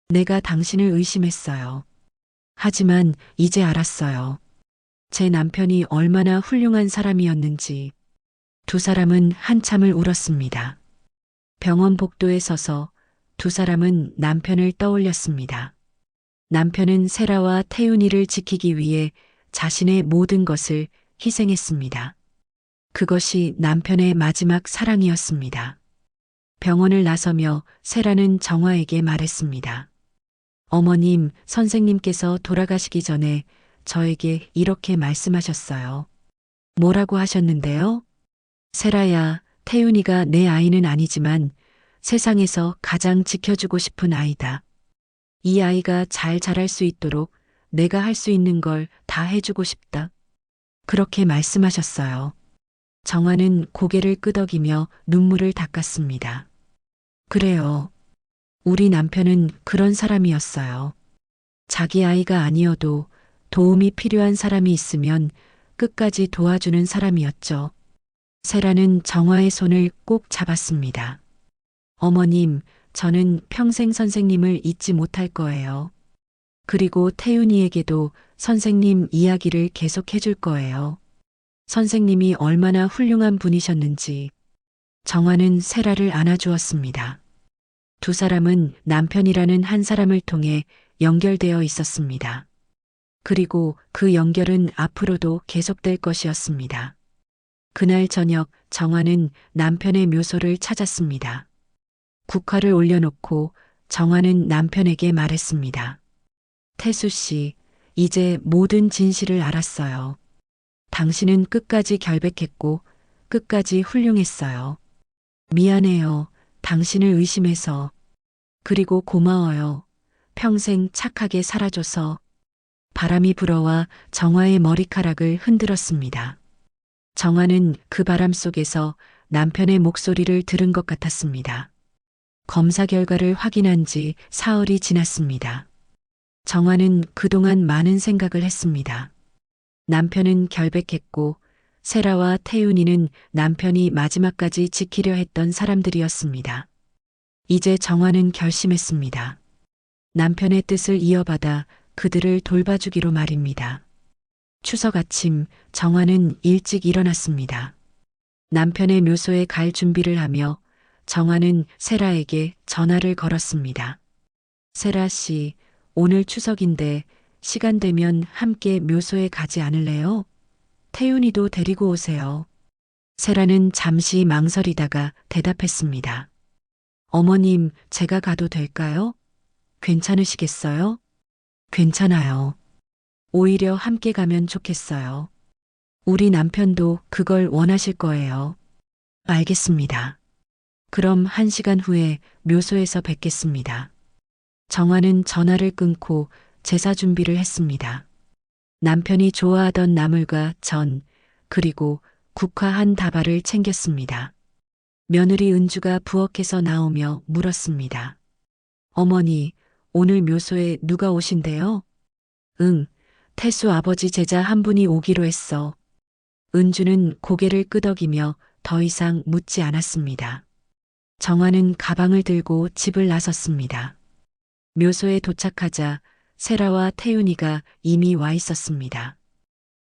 내가 당신을 의심했어요. 하지만 이제 알았어요. 제 남편이 얼마나 훌륭한 사람이었는지. 두 사람은 한참을 울었습니다. 병원 복도에 서서 두 사람은 남편을 떠올렸습니다. 남편은 세라와 태윤이를 지키기 위해 자신의 모든 것을 희생했습니다. 그것이 남편의 마지막 사랑이었습니다. 병원을 나서며 세라는 정화에게 말했습니다. 어머님, 선생님께서 돌아가시기 전에 저에게 이렇게 말씀하셨어요. 뭐라고 하셨는데요? 세라야, 태윤이가 내 아이는 아니지만 세상에서 가장 지켜주고 싶은 아이다. 이 아이가 잘 자랄 수 있도록 내가 할 수 있는 걸 다 해주고 싶다. 그렇게 말씀하셨어요. 정화는 고개를 끄덕이며 눈물을 닦았습니다. 그래요. 우리 남편은 그런 사람이었어요. 자기 아이가 아니어도 도움이 필요한 사람이 있으면 끝까지 도와주는 사람이었죠. 세라는 정화의 손을 꼭 잡았습니다. 어머님, 저는 평생 선생님을 잊지 못할 거예요. 그리고 태윤이에게도 선생님 이야기를 계속해 줄 거예요. 선생님이 얼마나 훌륭한 분이셨는지. 정화는 세라를 안아주었습니다. 두 사람은 남편이라는 한 사람을 통해 연결되어 있었습니다. 그리고 그 연결은 앞으로도 계속될 것이었습니다. 그날 저녁 정화는 남편의 묘소를 찾았습니다. 국화를 올려놓고 정화는 남편에게 말했습니다. 태수 씨, 이제 모든 진실을 알았어요. 당신은 끝까지 결백했고 끝까지 훌륭했어요. 미안해요. 당신을 의심해서. 그리고 고마워요. 평생 착하게 살아줘서. 바람이 불어와 정화의 머리카락을 흔들었습니다. 정화는 그 바람 속에서 남편의 목소리를 들은 것 같았습니다. 검사 결과를 확인한 지 사흘이 지났습니다. 정화는 그동안 많은 생각을 했습니다. 남편은 결백했고 세라와 태윤이는 남편이 마지막까지 지키려 했던 사람들이었습니다. 이제 정화는 결심했습니다. 남편의 뜻을 이어받아 그들을 돌봐주기로 말입니다. 추석 아침 정화는 일찍 일어났습니다. 남편의 묘소에 갈 준비를 하며 정화는 세라에게 전화를 걸었습니다. 세라 씨, 오늘 추석인데 시간 되면 함께 묘소에 가지 않을래요? 태윤이도 데리고 오세요. 세라는 잠시 망설이다가 대답했습니다. 어머님, 제가 가도 될까요? 괜찮으시겠어요? 괜찮아요. 오히려 함께 가면 좋겠어요. 우리 남편도 그걸 원하실 거예요. 알겠습니다. 그럼 1시간 후에 묘소에서 뵙겠습니다. 정화는 전화를 끊고 제사 준비를 했습니다. 남편이 좋아하던 나물과 전, 그리고 국화 한 다발을 챙겼습니다. 며느리 은주가 부엌에서 나오며 물었습니다. 어머니, 오늘 묘소에 누가 오신대요? 응, 태수 아버지 제자 한 분이 오기로 했어. 은주는 고개를 끄덕이며 더 이상 묻지 않았습니다. 정화는 가방을 들고 집을 나섰습니다. 묘소에 도착하자 세라와 태윤이가 이미 와 있었습니다.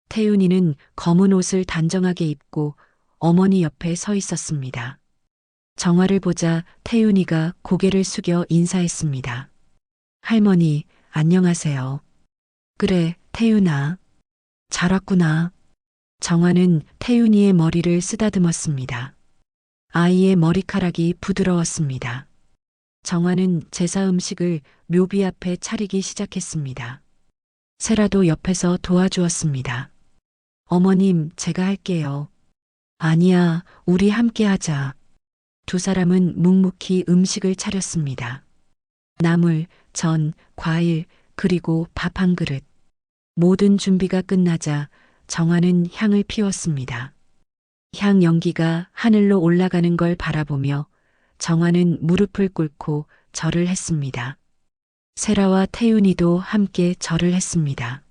태윤이는 검은 옷을 단정하게 입고 어머니 옆에 서 있었습니다. 정화를 보자 태윤이가 고개를 숙여 인사했습니다. 할머니, 안녕하세요. 그래, 태윤아. 잘 왔구나. 정화는 태윤이의 머리를 쓰다듬었습니다. 아이의 머리카락이 부드러웠습니다. 정화는 제사 음식을 묘비 앞에 차리기 시작했습니다. 세라도 옆에서 도와주었습니다. 어머님, 제가 할게요. 아니야, 우리 함께 하자. 두 사람은 묵묵히 음식을 차렸습니다. 나물, 전, 과일, 그리고 밥 한 그릇. 모든 준비가 끝나자 정화는 향을 피웠습니다. 향 연기가 하늘로 올라가는 걸 바라보며 정화는 무릎을 꿇고 절을 했습니다. 세라와 태윤이도 함께 절을 했습니다.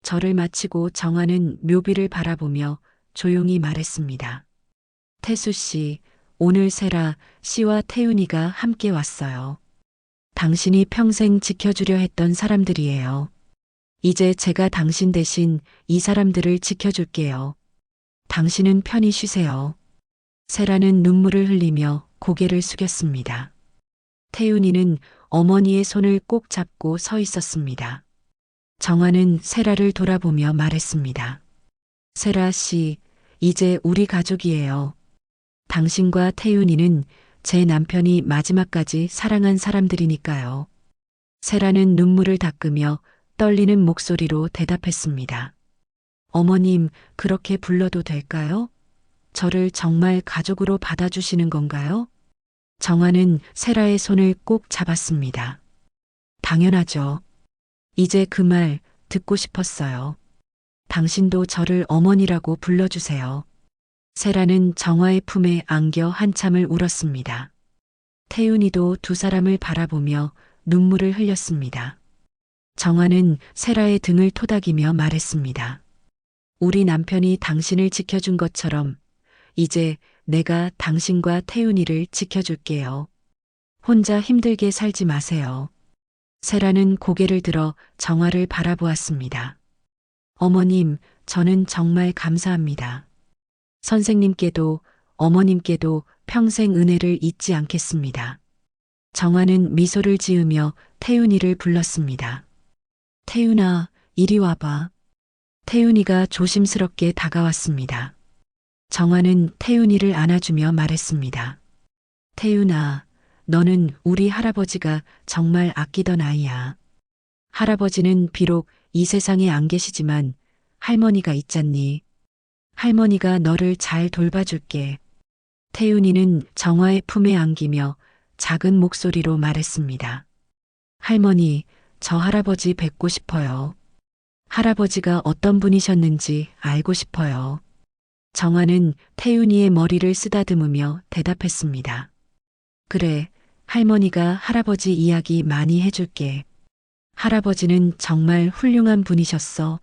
절을 마치고 정화는 묘비를 바라보며 조용히 말했습니다. 태수 씨, 오늘 세라 씨와 태윤이가 함께 왔어요. 당신이 평생 지켜주려 했던 사람들이에요. 이제 제가 당신 대신 이 사람들을 지켜줄게요. 당신은 편히 쉬세요. 세라는 눈물을 흘리며 고개를 숙였습니다. 태윤이는 어머니의 손을 꼭 잡고 서 있었습니다. 정화는 세라를 돌아보며 말했습니다. 세라 씨, 이제 우리 가족이에요. 당신과 태윤이는 제 남편이 마지막까지 사랑한 사람들이니까요. 세라는 눈물을 닦으며 떨리는 목소리로 대답했습니다. 어머님, 그렇게 불러도 될까요? 저를 정말 가족으로 받아주시는 건가요? 정화는 세라의 손을 꼭 잡았습니다. 당연하죠. 이제 그 말 듣고 싶었어요. 당신도 저를 어머니라고 불러주세요. 세라는 정화의 품에 안겨 한참을 울었습니다. 태윤이도 두 사람을 바라보며 눈물을 흘렸습니다. 정화는 세라의 등을 토닥이며 말했습니다. 우리 남편이 당신을 지켜준 것처럼 이제 내가 당신과 태윤이를 지켜줄게요. 혼자 힘들게 살지 마세요. 세라는 고개를 들어 정화를 바라보았습니다. 어머님, 저는 정말 감사합니다. 선생님께도 어머님께도 평생 은혜를 잊지 않겠습니다. 정화는 미소를 지으며 태윤이를 불렀습니다. 태윤아, 이리 와봐. 태윤이가 조심스럽게 다가왔습니다. 정화는 태윤이를 안아주며 말했습니다. 태윤아, 너는 우리 할아버지가 정말 아끼던 아이야. 할아버지는 비록 이 세상에 안 계시지만 할머니가 있잖니. 할머니가 너를 잘 돌봐줄게. 태윤이는 정화의 품에 안기며 작은 목소리로 말했습니다. 할머니, 저 할아버지 뵙고 싶어요. 할아버지가 어떤 분이셨는지 알고 싶어요. 정화는 태윤이의 머리를 쓰다듬으며 대답했습니다. 그래, 할머니가 할아버지 이야기 많이 해줄게. 할아버지는 정말 훌륭한 분이셨어.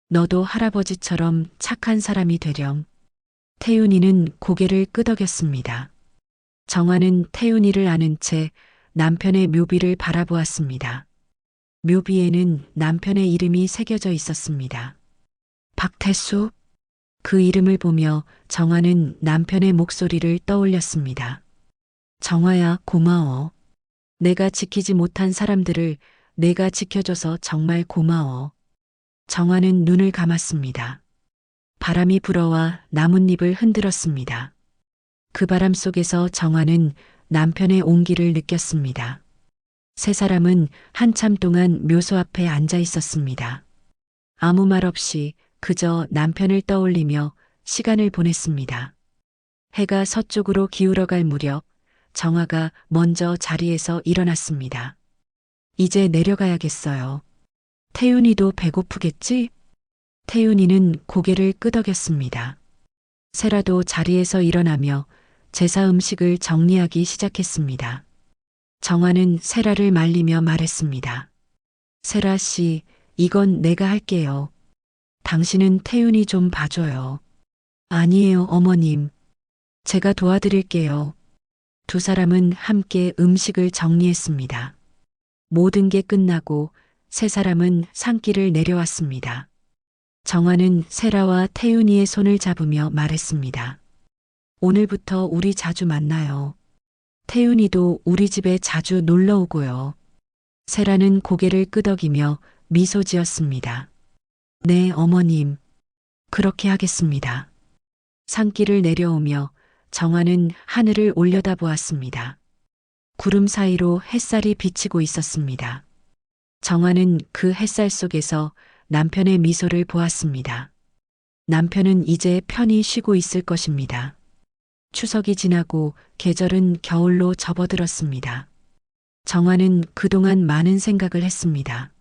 너도 할아버지처럼 착한 사람이 되렴. 태윤이는 고개를 끄덕였습니다. 정화는 태윤이를 아는 채 남편의 묘비를 바라보았습니다. 묘비에는 남편의 이름이 새겨져 있었습니다. 박태수? 그 이름을 보며 정화는 남편의 목소리를 떠올렸습니다. 정화야, 고마워. 내가 지키지 못한 사람들을 내가 지켜줘서 정말 고마워. 정화는 눈을 감았습니다. 바람이 불어와 나뭇잎을 흔들었습니다. 그 바람 속에서 정화는 남편의 온기를 느꼈습니다. 세 사람은 한참 동안 묘소 앞에 앉아 있었습니다. 아무 말 없이 그저 남편을 떠올리며 시간을 보냈습니다. 해가 서쪽으로 기울어갈 무렵 정화가 먼저 자리에서 일어났습니다. 이제 내려가야겠어요. 태윤이도 배고프겠지? 태윤이는 고개를 끄덕였습니다. 세라도 자리에서 일어나며 제사 음식을 정리하기 시작했습니다. 정화는 세라를 말리며 말했습니다. 세라 씨, 이건 내가 할게요. 당신은 태윤이 좀 봐줘요. 아니에요, 어머님. 제가 도와드릴게요. 두 사람은 함께 음식을 정리했습니다. 모든 게 끝나고 세 사람은 산길을 내려왔습니다. 정화는 세라와 태윤이의 손을 잡으며 말했습니다. 오늘부터 우리 자주 만나요. 태윤이도 우리 집에 자주 놀러 오고요. 세라는 고개를 끄덕이며 미소 지었습니다. 네, 어머님. 그렇게 하겠습니다. 산길을 내려오며 정화는 하늘을 올려다보았습니다. 구름 사이로 햇살이 비치고 있었습니다. 정화는 그 햇살 속에서 남편의 미소를 보았습니다. 남편은 이제 편히 쉬고 있을 것입니다. 추석이 지나고 계절은 겨울로 접어들었습니다. 정화는 그동안 많은 생각을 했습니다.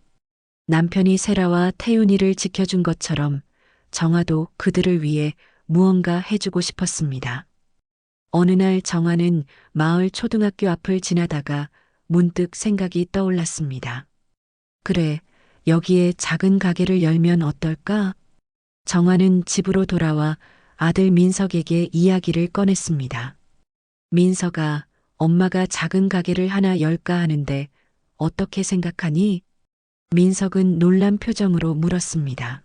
남편이 세라와 태윤이를 지켜준 것처럼 정화도 그들을 위해 무언가 해주고 싶었습니다. 어느 날 정화는 마을 초등학교 앞을 지나다가 문득 생각이 떠올랐습니다. 그래, 여기에 작은 가게를 열면 어떨까? 정화는 집으로 돌아와 아들 민석에게 이야기를 꺼냈습니다. 민석아, 엄마가 작은 가게를 하나 열까 하는데 어떻게 생각하니? 민석은 놀란 표정으로 물었습니다.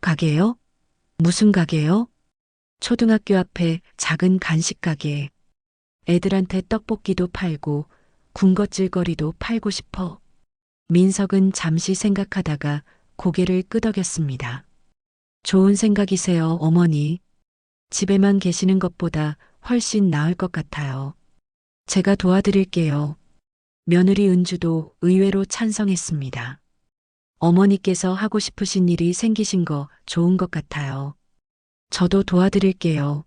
가게요? 무슨 가게요? 초등학교 앞에 작은 간식 가게. 애들한테 떡볶이도 팔고 군것질거리도 팔고 싶어. 민석은 잠시 생각하다가 고개를 끄덕였습니다. 좋은 생각이세요, 어머니. 집에만 계시는 것보다 훨씬 나을 것 같아요. 제가 도와드릴게요. 며느리 은주도 의외로 찬성했습니다. 어머니께서 하고 싶으신 일이 생기신 거 좋은 것 같아요. 저도 도와드릴게요.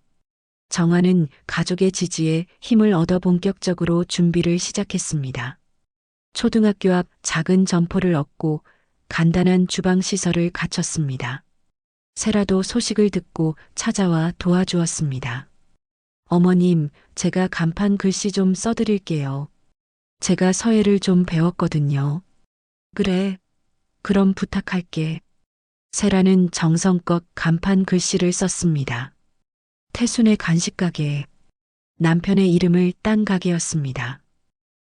정화는 가족의 지지에 힘을 얻어 본격적으로 준비를 시작했습니다. 초등학교 앞 작은 점포를 얻고 간단한 주방 시설을 갖췄습니다. 세라도 소식을 듣고 찾아와 도와주었습니다. 어머님, 제가 간판 글씨 좀 써드릴게요. 제가 서예를 좀 배웠거든요. 그래, 그럼 부탁할게. 세라는 정성껏 간판 글씨를 썼습니다. 태순의 간식가게. 남편의 이름을 딴 가게였습니다.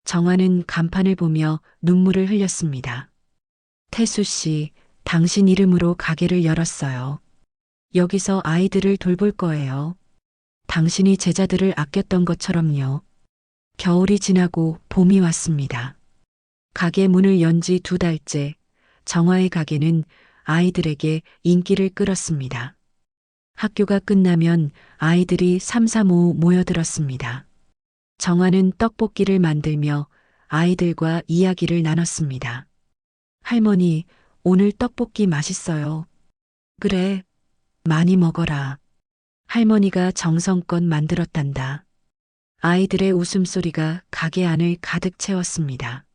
정화는 간판을 보며 눈물을 흘렸습니다. 태수 씨, 당신 이름으로 가게를 열었어요. 여기서 아이들을 돌볼 거예요. 당신이 제자들을 아꼈던 것처럼요. 겨울이 지나고 봄이 왔습니다. 가게 문을 연 지 2달째, 정화의 가게는 아이들에게 인기를 끌었습니다. 학교가 끝나면 아이들이 삼삼오오 모여들었습니다. 정화는 떡볶이를 만들며 아이들과 이야기를 나눴습니다. 할머니, 오늘 떡볶이 맛있어요. 그래, 많이 먹어라. 할머니가 정성껏 만들었단다. 아이들의 웃음소리가 가게 안을 가득 채웠습니다.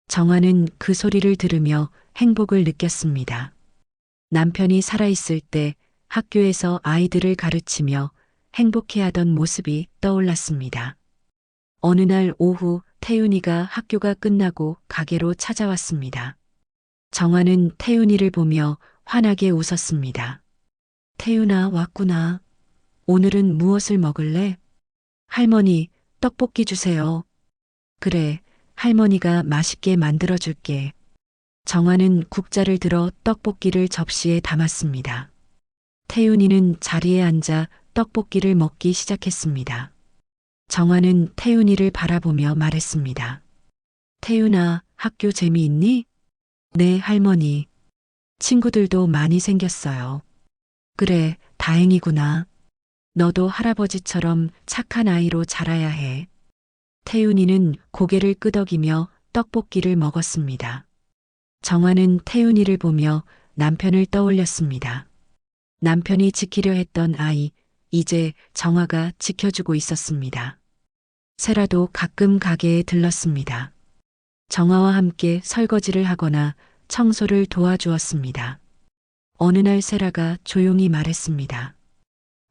정화는 그 소리를 들으며 행복을 느꼈습니다. 남편이 살아있을 때 학교에서 아이들을 가르치며 행복해하던 모습이 떠올랐습니다. 어느 날 오후 태윤이가 학교가 끝나고 가게로 찾아왔습니다. 정화는 태윤이를 보며 환하게 웃었습니다. 태윤아, 왔구나. 오늘은 무엇을 먹을래? 할머니, 떡볶이 주세요. 그래, 할머니가 맛있게 만들어줄게. 정화는 국자를 들어 떡볶이를 접시에 담았습니다. 태윤이는 자리에 앉아 떡볶이를 먹기 시작했습니다. 정화는 태윤이를 바라보며 말했습니다. 태윤아, 학교 재미있니? 네, 할머니. 친구들도 많이 생겼어요. 그래, 다행이구나. 너도 할아버지처럼 착한 아이로 자라야 해. 태윤이는 고개를 끄덕이며 떡볶이를 먹었습니다. 정화는 태윤이를 보며 남편을 떠올렸습니다. 남편이 지키려 했던 아이, 이제 정화가 지켜주고 있었습니다. 세라도 가끔 가게에 들렀습니다. 정화와 함께 설거지를 하거나 청소를 도와주었습니다. 어느 날 세라가 조용히 말했습니다.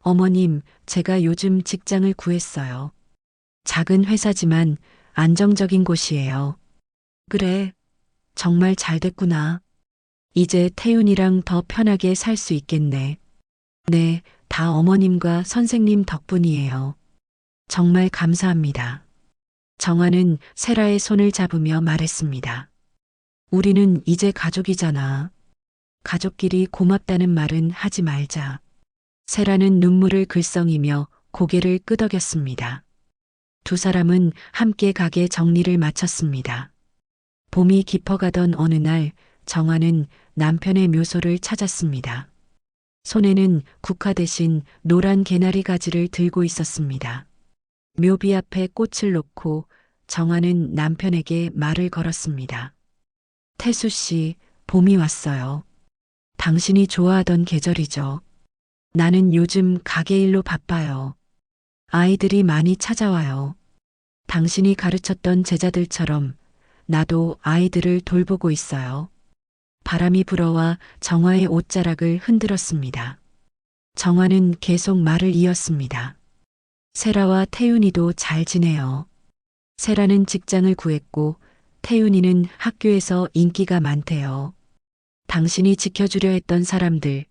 어머님, 제가 요즘 직장을 구했어요. 작은 회사지만 안정적인 곳이에요. 그래, 정말 잘 됐구나. 이제 태윤이랑 더 편하게 살 수 있겠네. 네, 다 어머님과 선생님 덕분이에요. 정말 감사합니다. 정화는 세라의 손을 잡으며 말했습니다. 우리는 이제 가족이잖아. 가족끼리 고맙다는 말은 하지 말자. 세라는 눈물을 글썽이며 고개를 끄덕였습니다. 두 사람은 함께 가게 정리를 마쳤습니다. 봄이 깊어가던 어느 날 정화는 남편의 묘소를 찾았습니다. 손에는 국화 대신 노란 개나리 가지를 들고 있었습니다. 묘비 앞에 꽃을 놓고 정화는 남편에게 말을 걸었습니다. 태수 씨, 봄이 왔어요. 당신이 좋아하던 계절이죠. 나는 요즘 가게 일로 바빠요. 아이들이 많이 찾아와요. 당신이 가르쳤던 제자들처럼 나도 아이들을 돌보고 있어요. 바람이 불어와 정화의 옷자락을 흔들었습니다. 정화는 계속 말을 이었습니다. 세라와 태윤이도 잘 지내요. 세라는 직장을 구했고 태윤이는 학교에서 인기가 많대요. 당신이 지켜주려 했던 사람들,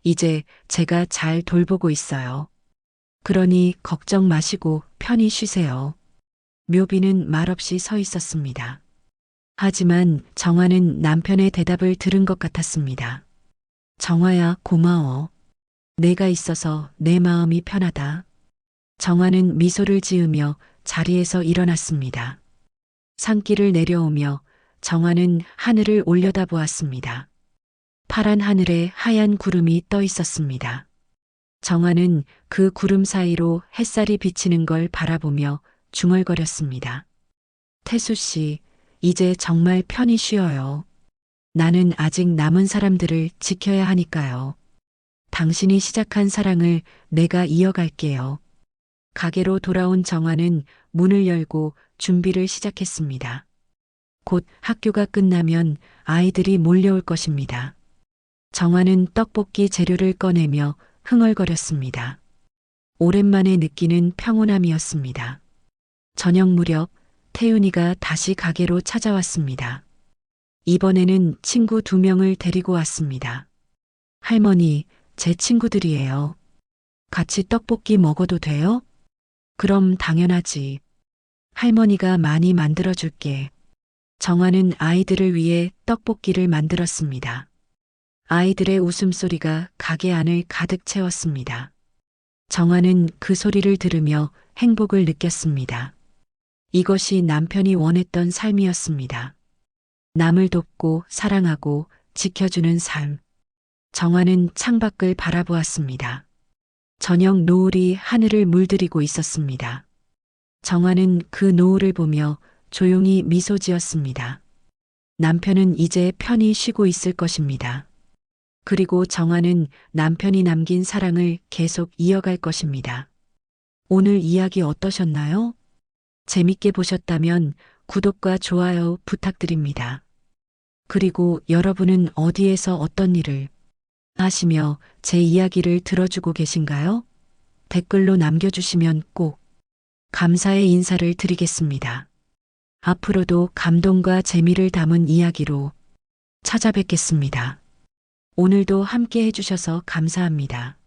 이제 제가 잘 돌보고 있어요. 그러니 걱정 마시고 편히 쉬세요. 묘비는 말없이 서 있었습니다. 하지만 정화는 남편의 대답을 들은 것 같았습니다. 정화야, 고마워. 내가 있어서 내 마음이 편하다. 정화는 미소를 지으며 자리에서 일어났습니다. 산길을 내려오며 정화는 하늘을 올려다보았습니다. 파란 하늘에 하얀 구름이 떠 있었습니다. 정화는 그 구름 사이로 햇살이 비치는 걸 바라보며 중얼거렸습니다. 태수 씨, 이제 정말 편히 쉬어요. 나는 아직 남은 사람들을 지켜야 하니까요. 당신이 시작한 사랑을 내가 이어갈게요. 가게로 돌아온 정화는 문을 열고 준비를 시작했습니다. 곧 학교가 끝나면 아이들이 몰려올 것입니다. 정화는 떡볶이 재료를 꺼내며 흥얼거렸습니다. 오랜만에 느끼는 평온함이었습니다. 저녁 무렵 태윤이가 다시 가게로 찾아왔습니다. 이번에는 친구 2명을 데리고 왔습니다. 할머니, 제 친구들이에요. 같이 떡볶이 먹어도 돼요? 그럼 당연하지. 할머니가 많이 만들어줄게. 정화는 아이들을 위해 떡볶이를 만들었습니다. 아이들의 웃음소리가 가게 안을 가득 채웠습니다. 정화는 그 소리를 들으며 행복을 느꼈습니다. 이것이 남편이 원했던 삶이었습니다. 남을 돕고 사랑하고 지켜주는 삶. 정화는 창밖을 바라보았습니다. 저녁 노을이 하늘을 물들이고 있었습니다. 정화는 그 노을을 보며 조용히 미소 지었습니다. 남편은 이제 편히 쉬고 있을 것입니다. 그리고 정화는 남편이 남긴 사랑을 계속 이어갈 것입니다. 오늘 이야기 어떠셨나요? 재밌게 보셨다면 구독과 좋아요 부탁드립니다. 그리고 여러분은 어디에서 어떤 일을 하시며 제 이야기를 들어주고 계신가요? 댓글로 남겨주시면 꼭 감사의 인사를 드리겠습니다. 앞으로도 감동과 재미를 담은 이야기로 찾아뵙겠습니다. 오늘도 함께 해주셔서 감사합니다.